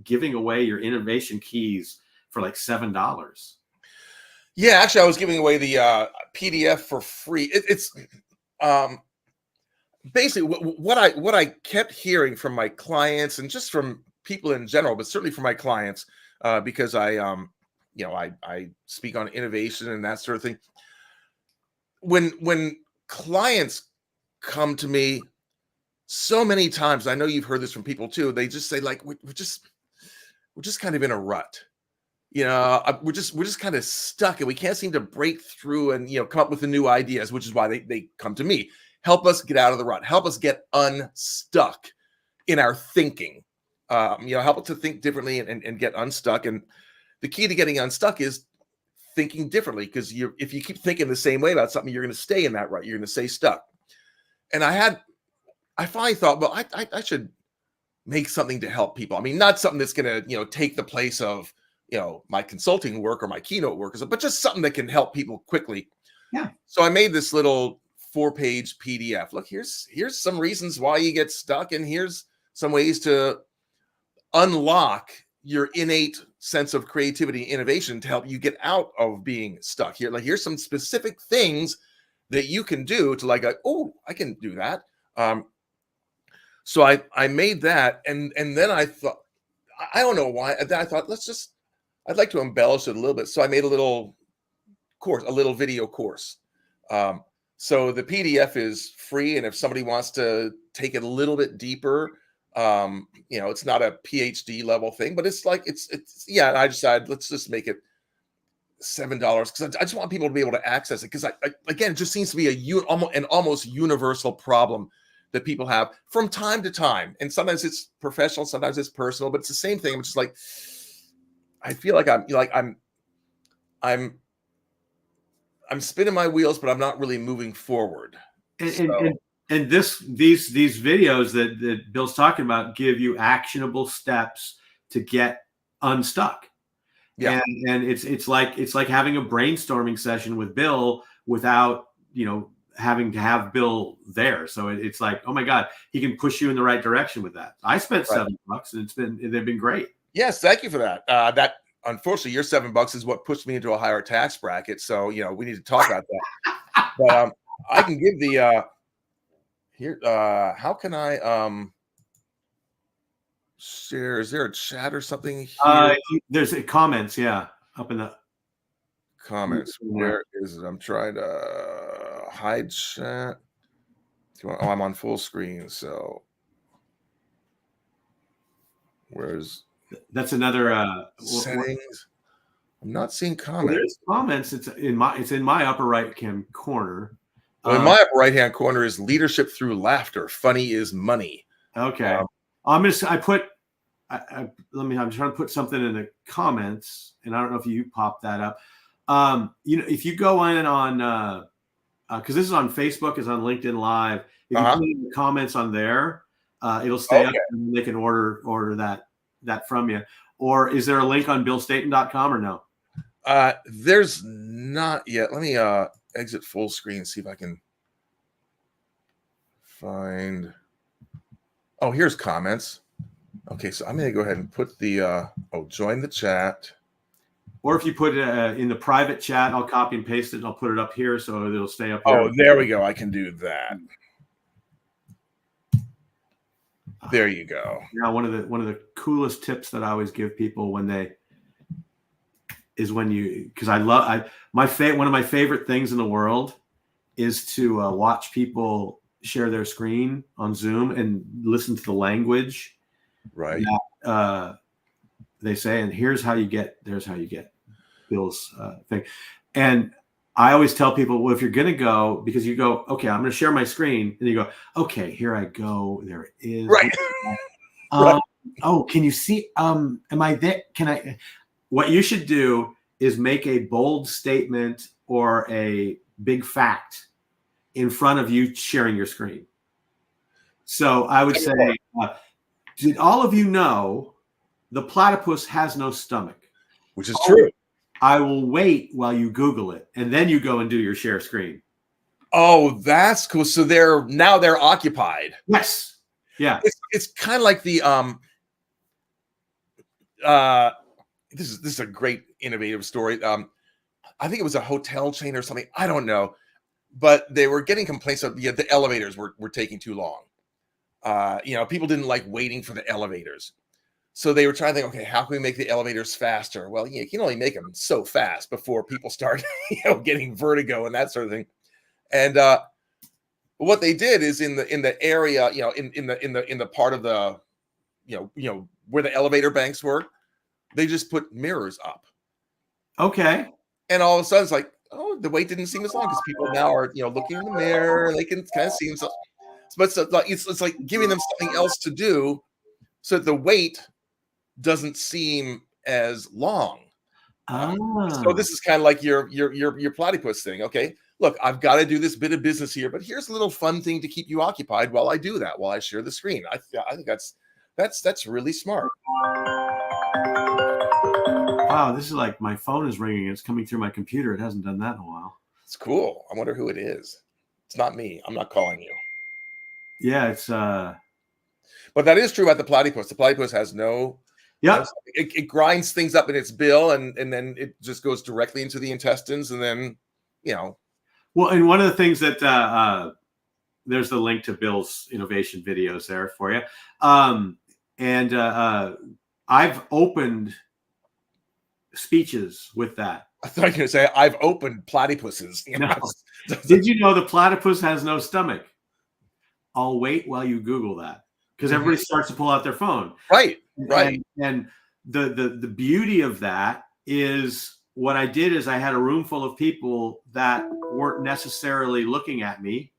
giving away your innovation keys for like $7. Yeah, actually, I was giving away the PDF for free. It's basically what I kept hearing from my clients and just from people in general, but certainly from my clients, because I speak on innovation and that sort of thing. When clients come to me so many times, I know you've heard this from people too, they just say like, we're just kind of in a rut. We're just kind of stuck and we can't seem to break through and, come up with the new ideas, which is why they come to me. Help us get out of the rut. Help us get unstuck in our thinking. Help us to think differently and get unstuck. And the key to getting unstuck is thinking differently, because if you keep thinking the same way about something, you're going to stay in that rut. You're going to stay stuck. And I finally thought, well, I should make something to help people. I mean, not something that's going to, take the place of, my consulting work or my keynote work, but just something that can help people quickly. Yeah. So I made this little 4-page PDF. Look, here's some reasons why you get stuck, and here's some ways to unlock your innate sense of creativity and innovation to help you get out of being stuck. Here's some specific things that you can do to oh, I can do that. So I made that, and then I thought, I don't know why. Then I thought, I'd like to embellish it a little bit. So I made a little course, a little video course. So the PDF is free, and if somebody wants to take it a little bit deeper, it's not a PhD level thing, but it's yeah. And I decided, let's just make it $7 because I just want people to be able to access it because again, it just seems to be an almost universal problem that people have from time to time, and sometimes it's professional, sometimes it's personal, but it's the same thing. I'm just like, I feel like I'm I'm spinning my wheels, but I'm not really moving forward. And and So and, and these videos that Bill's talking about give you actionable steps to get unstuck. yeah, And it's like having a brainstorming session with Bill without having to have Bill there. So it's like, oh my God, he can push you in the right direction with that. I spent right. $7 and they've been great. Yes, thank you for that. That unfortunately, your $7 is what pushed me into a higher tax bracket. So we need to talk about that. But I can give the here. How can I share? Is there a chat or something here? There's comments, yeah, up in the Comments. there. Where is it? I'm trying to hide chat. Oh, I'm on full screen. So where's That's another. settings? I'm not seeing Well, comments. there's comments. It's in my upper right hand corner. Well, in my upper right-hand corner is leadership through laughter. Funny is money. Okay. I'm just. I put. I'm trying to put something in the comments, and I don't know if you popped that up. If you go in on, because this is on Facebook, it's on LinkedIn Live. If you put in the comments on there, it'll stay up, and they can order that from you. Or is there a link on BillStaten.com or no? There's not yet. Let me exit full screen and see if I can find. Oh, here's comments. Okay, so I'm gonna go ahead and put the join the chat. Or if you put it in the private chat, I'll copy and paste it and I'll put it up here so it'll stay up here. Oh, there we go. I can do that. There you go. Now, one of the coolest tips that I always give people because one of my favorite things in the world is to watch people share their screen on Zoom and listen to the language Right. that they say, and there's how you get Bill's thing. And I always tell people, well, if you're going to go, because you go, okay, I'm going to share my screen, and you go, okay, here I go. There it is. Right. Right. Oh, can you see? Am I there? What you should do is make a bold statement or a big fact in front of you sharing your screen. So I would say, did all of you know the platypus has no stomach? Which is true. I will wait while you Google it, and then you go and do your share screen. Oh, that's cool. So they're occupied. Yes. Yeah. It's kind of like the this is a great innovative story. I think it was a hotel chain or something. I don't know, but they were getting complaints of the elevators were taking too long. People didn't like waiting for the elevators. So they were trying to think, okay, how can we make the elevators faster? Well, you can only make them so fast before people start, getting vertigo and that sort of thing. And what they did is in the area, in the part of the, where the elevator banks were, they just put mirrors up. Okay. And all of a sudden, it's like, oh, the wait didn't seem as long because people now are, looking in the mirror and they can kind of see themselves. But it's like giving them something else to do, so that the wait doesn't seem as long. So this is kind of like your platypus thing. Okay, look, I've got to do this bit of business here, but here's a little fun thing to keep you occupied while I do that, while I share the screen. I think that's really smart. Wow, this is like my phone is ringing. It's coming through my computer. It hasn't done that in a while. It's cool. I wonder who it is. It's not me. I'm not calling you. Yeah, it's But that is true about the platypus. The platypus has no. Yeah. It grinds things up in its bill, and then it just goes directly into the intestines, and then Well, and one of the things that there's the link to Bill's innovation videos there for you, and I've opened speeches with that. I thought you were going to say I've opened platypuses. No. Did you know the platypus has no stomach? I'll wait while you Google that, because everybody starts to pull out their phone. Right. And the beauty of that is what I did is I had a room full of people that weren't necessarily looking at me,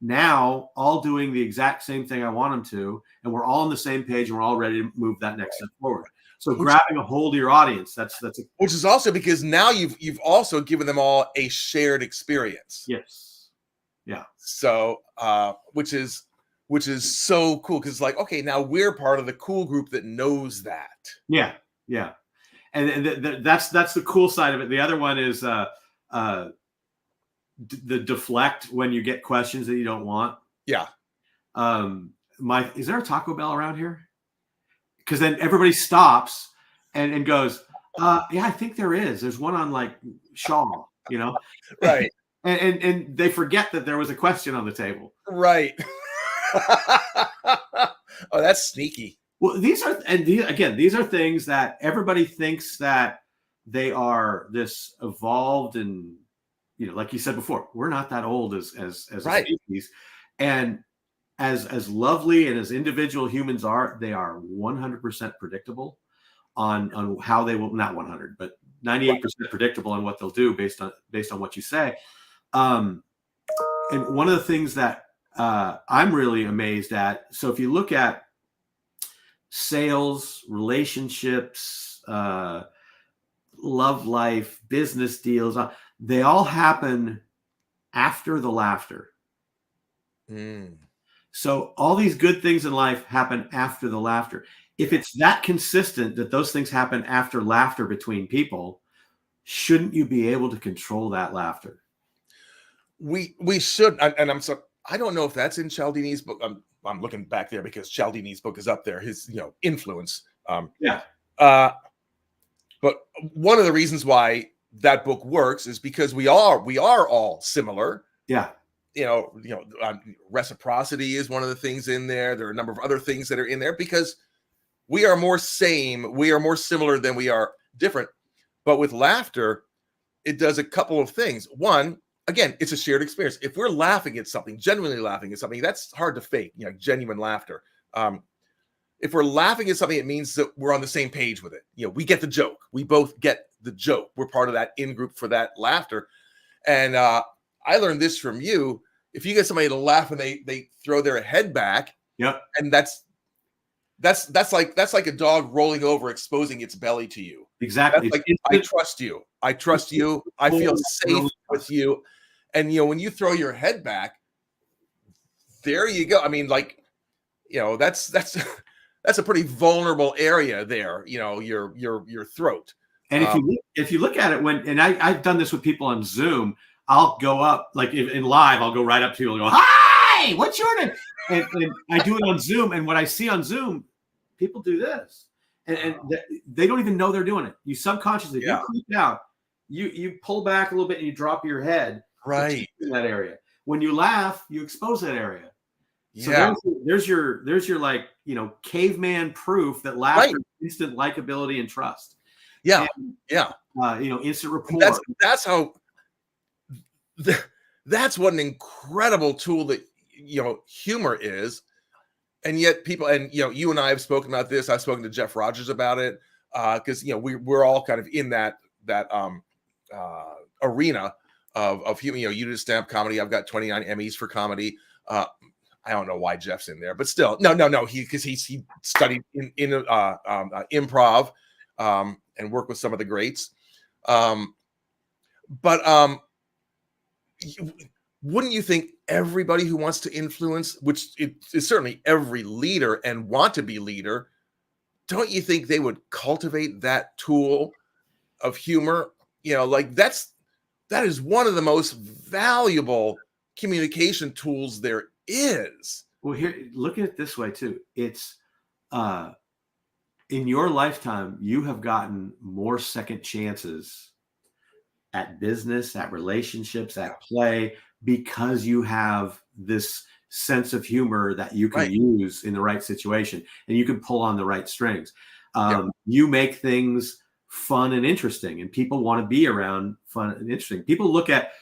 now all doing the exact same thing I want them to, and we're all on the same page and we're all ready to move that next step forward. So Which, grabbing a hold of your audience, that's a which is also because now you've also given them all a shared experience. yes. Yeah. So which is so cool, because like, okay, now we're part of the cool group that knows that. Yeah. Yeah. And that's the cool side of it. The other one is the deflect when you get questions that you don't want. Yeah. Is there a Taco Bell around here? Because then everybody stops and goes, yeah, I think there is. There's one on like Shaw, Right. and they forget that there was a question on the table. Right. Oh, that's sneaky. Well, these are things that everybody thinks that they are this evolved, and like you said before, we're not that old as Right. a species, and as lovely and as individual humans are, they are 100% predictable on how they will, not 100, but 98% predictable on what they'll do based on what you say. And one of the things that I'm really amazed at, so if you look at sales, relationships, love life, business deals, they all happen after the laughter. So all these good things in life happen after the laughter. If it's that consistent that those things happen after laughter between people, shouldn't you be able to control that laughter? We should, and I don't know if that's in Cialdini's book. I'm looking back there because Cialdini's book is up there. His influence. Yeah. But one of the reasons why that book works is because we are all similar. Yeah. Reciprocity is one of the things in there. There are a number of other things that are in there because we are more similar than we are different. But with laughter, it does a couple of things. One, again, it's a shared experience. If we're laughing at something, genuinely laughing at something, that's hard to fake, genuine laughter. If we're laughing at something, it means that we're on the same page with it. We get the joke. We both get the joke. We're part of that in-group for that laughter. And I learned this from you. If you get somebody to laugh and they throw their head back, yep, and that's like a dog rolling over, exposing its belly to you. Exactly. Like, I trust you. I trust you. I feel safe with you. And when you throw your head back, there you go. I mean, like, that's a pretty vulnerable area there. Your throat. And if you look at it I've done this with people on Zoom, I'll go up, like in live, I'll go right up to people and go, "Hi, what's your name?" And I do it on Zoom, and what I see on Zoom, people do this, and they don't even know they're doing it. You subconsciously, if you creep out, you pull back a little bit and you drop your head right in that area. When you laugh, you expose that area. Yeah. So there's your like caveman proof that laughter is instant likability and trust. Yeah. And, instant rapport. That's how. That's what an incredible tool that humor is, and yet people, and you and I have spoken about this. I've spoken to Jeff Rogers about it because we're all kind of in that arena of humor. You did stand-up comedy. I've got 29 Emmys for comedy. I don't know why Jeff's in there, but still, no. He studied in improv and worked with some of the greats. But wouldn't you think everybody who wants to influence, which is certainly every leader and want to be leader, don't you think they would cultivate that tool of humor? That is one of the most valuable communication tools there is. Well, here, look at it this way too. It's in your lifetime, you have gotten more second chances at business, at relationships, at play, because you have this sense of humor that you can use in the right situation, and you can pull on the right strings. You make things fun and interesting, and people want to be around fun and interesting. People look at,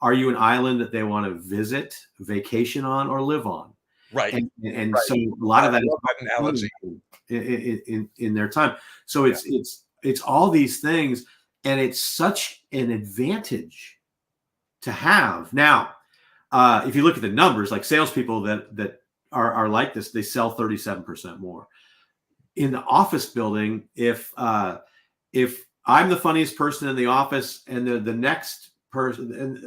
are you an island that they want to visit, vacation on, or live on? Right. And so a lot of that analogy in their time. So it's all these things. And it's such an advantage to have. Now, if you look at the numbers, like salespeople that are like this, they sell 37% more. In the office building, if I'm the funniest person in the office and the next person, and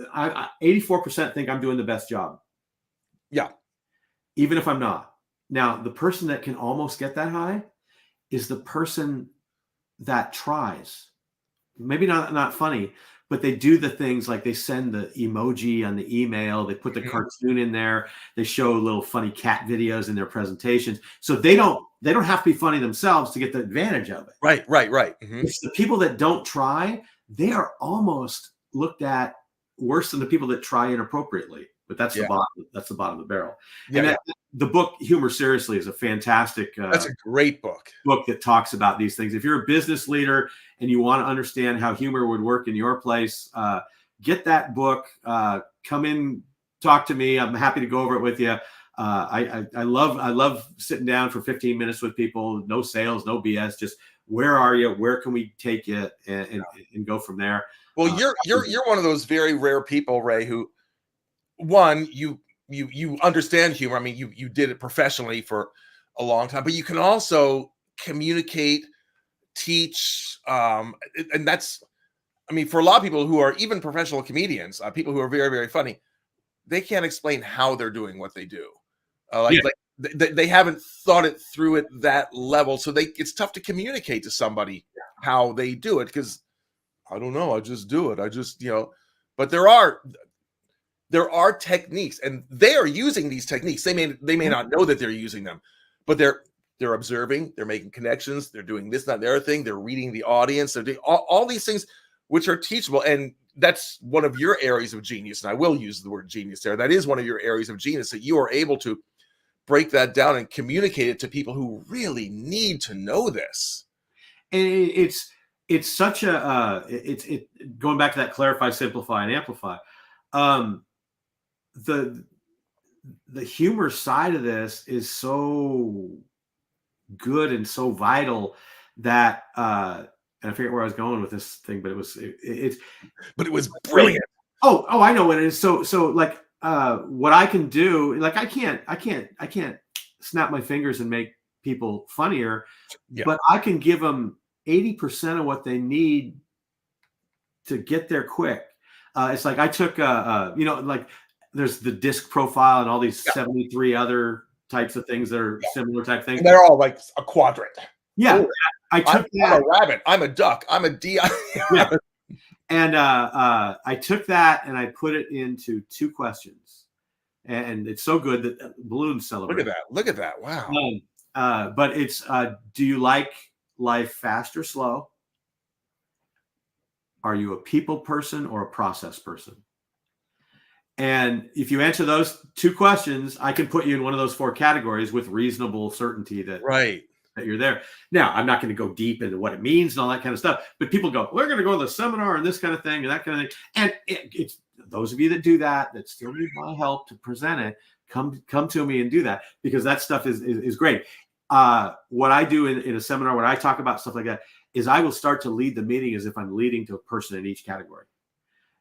84% think I'm doing the best job, Yeah. even if I'm not. Now, the person that can almost get that high is the person that tries. Maybe not funny, but they do the things like they send the emoji on the email, they put the Mhm. cartoon in there, they show little funny cat videos in their presentations. So they don't have to be funny themselves to get the advantage of it. Right, right, right. Mhm. It's the people that don't try, they are almost looked at worse than the people that try inappropriately. But that's the Yeah. bottom. That's the bottom of the barrel. Yeah, And yeah. the book Humor Seriously is a fantastic That's a great book. book that talks about these things. If you're a business leader and you want to understand how humor would work in your place, get that book. Come in, talk to me. I'm happy to go over it with you. I love sitting down for 15 minutes with people. No sales, no BS. Just where are you? Where can we take you and go from there? Well, Uh, you're one of those very rare people, Ray, who one, you understand humor. I mean, you did it professionally for a long time, but you can also communicate, teach, and that's, I mean, for a lot of people who are even professional comedians, people who are very, very funny, they can't explain how they're doing what they do. yeah, Like they haven't thought it through at that level, so it's tough to communicate to somebody how they do it because I don't know, I just do it. I just but there are techniques, and they are using these techniques. They may not know that they're using them, but they're observing, they're making connections, they're doing this, that, and the other thing. They're reading the audience, they're doing all these things which are teachable. And that's one of your areas of genius. And I will use the word genius there. That is one of your areas of genius, that you are able to break that down and communicate it to people who really need to know this. and it's such a it's going back to that clarify, simplify, and amplify. Um, the the humor side of this is so good and so vital that and I forget where I was going with this thing, but it's But it was really, brilliant. oh, I know what it is. So like what I can do, like I can't snap my fingers and make people funnier, Yeah. but I can give them 80% of what they need to get there quick. It's like I took like there's the disc profile and all these Yeah. 73 other types of things that are Yeah. similar type things. And they're all like a quadrant. Yeah, Oh, I took I'm that. a rabbit. I'm a duck. I'm a D. Yeah, and I took that and I put it into 2 questions, and it's so good that balloons Look at celebrate. that. Look at that. Wow. But it's do you like life fast or slow? Are you a people person or a process person? And if you answer those 2 questions, I can put you in one of those 4 categories with reasonable certainty that Right. you're there. Now, I'm not going to go deep into what it means and all that kind of stuff, but people go, we're going to go to the seminar and this kind of thing and that kind of thing. And it's those of you that do that still need my help to present it, come to me and do that, because that stuff is great. What I do in a seminar, when I talk about stuff like that, is I will start to lead the meeting as if I'm leading to a person in each category.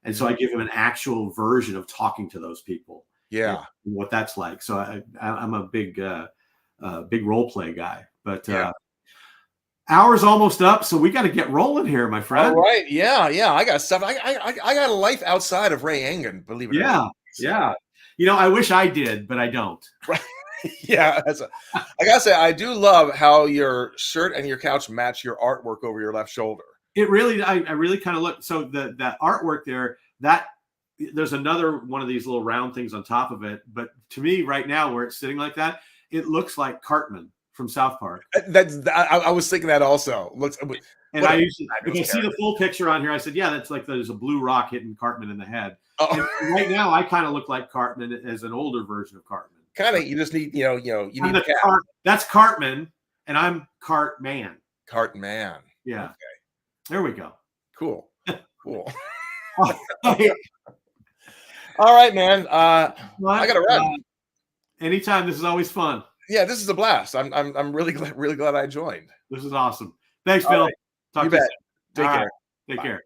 And so I give them an actual version of talking to those people. Yeah. And what that's like. So I'm a big role play guy, but hour's almost up, so we got to get rolling here, my friend. All right. Yeah. Yeah. I got stuff. I got a life outside of Ray Engen, believe it or not. Yeah. I wish I did, but I don't. Right. Yeah. I gotta say, I do love how your shirt and your couch match your artwork over your left shoulder. It really, I really kind of look. So that artwork there, that there's another one of these little round things on top of it. But to me, right now, where it's sitting like that, it looks like Cartman from South Park. I was thinking that also. And I usually, if I see the full picture on here, I said, yeah, that's like there's a blue rock hitting Cartman in the head. Oh. And right now, I kind of look like Cartman as an older version of Cartman. Kind of, you just need, you need a cap. That's Cartman, and I'm Cartman. Cartman. Yeah. Okay. There we go. Cool. Cool. Okay. All right, man. I gotta run. Anytime. This is always fun. Yeah, this is a blast. I'm really glad I joined. This is awesome. Thanks, Phil. Right. You bet. Take care. Take Bye. care.